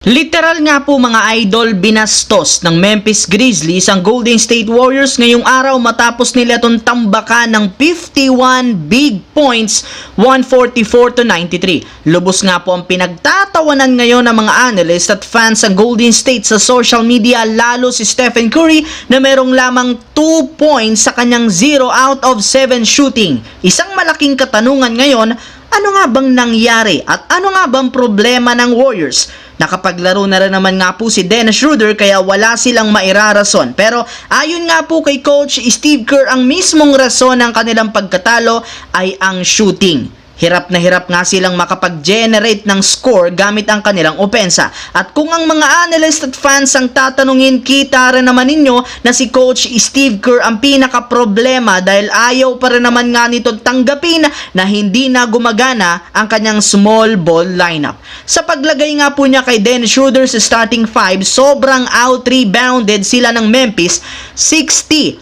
Literal nga po mga idol, binastos ng Memphis Grizzlies ang Golden State Warriors ngayong araw matapos nila itong tambakan ng 51 big points, 144-93. Lubos nga po ang pinagtatawanan ngayon ng mga analyst at fans ng Golden State sa social media, lalo si Stephen Curry na merong lamang 2 points sa kanyang 0 out of 7 shooting. Isang malaking katanungan ngayon, ano nga bang nangyari at ano nga bang problema ng Warriors? Nakapaglaro na rin naman nga po si Dennis Schroeder kaya wala silang mairarason. Pero ayon nga po kay Coach Steve Kerr, ang mismong rason ng kanilang pagkatalo ay ang shooting. Hirap na hirap nga silang makapag-generate ng score gamit ang kanilang opensa. At kung ang mga analyst at fans ang tatanungin, kita rin naman ninyo na si Coach Steve Kerr ang pinaka-problema dahil ayaw pa rin naman nga nitong tanggapin na hindi na gumagana ang kanyang small ball lineup. Sa paglagay nga po niya kay Dennis Schroeder sa starting 5, sobrang out-rebounded sila ng Memphis, 60-36.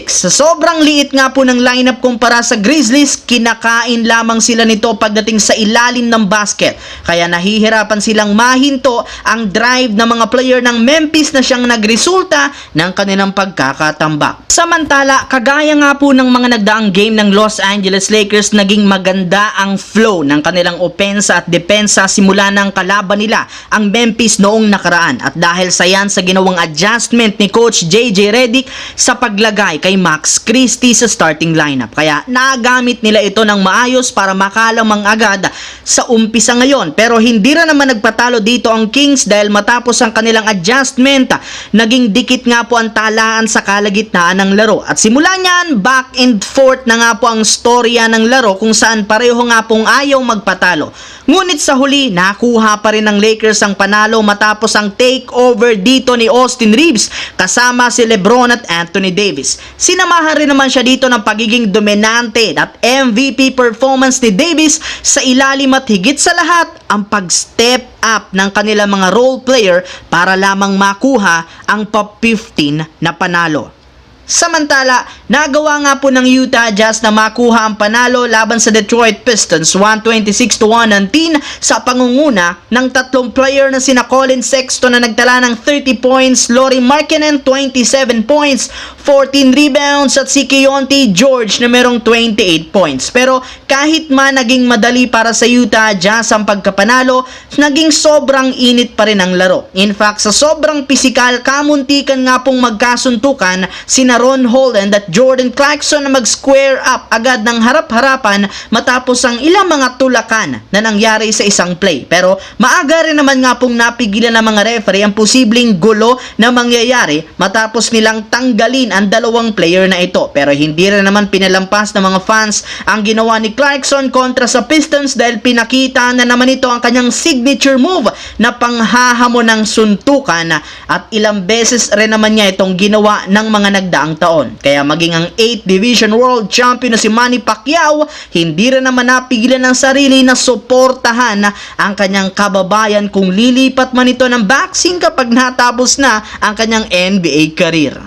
Sa sobrang liit nga po ng lineup kumpara sa Grizzlies, kinakain lamang sila nito pagdating sa ilalim ng basket. Kaya nahihirapan silang mahinto ang drive ng mga player ng Memphis na siyang nagresulta ng kanilang pagkakatambak. Samantala, kagaya nga po ng mga nagdaang game ng Los Angeles Lakers, naging maganda ang flow ng kanilang opensa at depensa simula ng kalaban nila ang Memphis noong nakaraan. At dahil sa yan sa ginawang adjustment ni Coach JJ Redick sa paglagay kay Max Christie sa starting lineup. Kaya nagamit nila ito ng maayos para makalamang agad sa umpisa ngayon. Pero hindi rin naman nagpatalo dito ang Kings dahil matapos ang kanilang adjustment, naging dikit nga po ang talaan sa kalagitnaan ng laro. At simula niyan, back and forth na nga po ang storya ng laro kung saan pareho nga pong ayaw magpatalo. Ngunit sa huli, nakuha pa rin ng Lakers ang panalo matapos ang takeover dito ni Austin Reeves kasama si LeBron at Anthony Davis. Sinamahan rin naman siya dito ng pagiging dominante at MVP performance ni Davis sa ilalim at higit sa lahat ang pag-step up ng kanilang mga role player para lamang makuha ang top 15 na panalo. Samantala, nagawa nga po ng Utah Jazz na makuha ang panalo laban sa Detroit Pistons 126-119 sa pangunguna ng tatlong player na sina Colin Sexton na nagtala ng 30 points, Lauri Markkanen 27 points, 14 rebounds at si Keyonte George na merong 28 points. Pero kahit man naging madali para sa Utah Jazz ang pagkapanalo, naging sobrang init pa rin ang laro. In fact, sa sobrang pisikal, kamuntikan nga pong magkasuntukan sina Ron Holland at Jordan Clarkson na mag-square up agad ng harap-harapan matapos ang ilang mga tulakan na nangyari sa isang play. Pero maaga rin naman nga pong napigilan ng mga referee ang posibleng gulo na mangyayari matapos nilang tanggalin ang dalawang player na ito. Pero hindi rin naman pinalampas ng mga fans ang ginawa ni Clarkson kontra sa Pistons dahil pinakita na naman ito ang kanyang signature move na panghahamon ng suntukan at ilang beses rin naman niya itong ginawa ng mga nagdaang taon. Kaya maging ang 8th Division World Champion na si Manny Pacquiao, hindi rin naman napigilan ng sarili na suportahan ang kanyang kababayan kung lilipat man ito ng boxing kapag natapos na ang kanyang NBA career.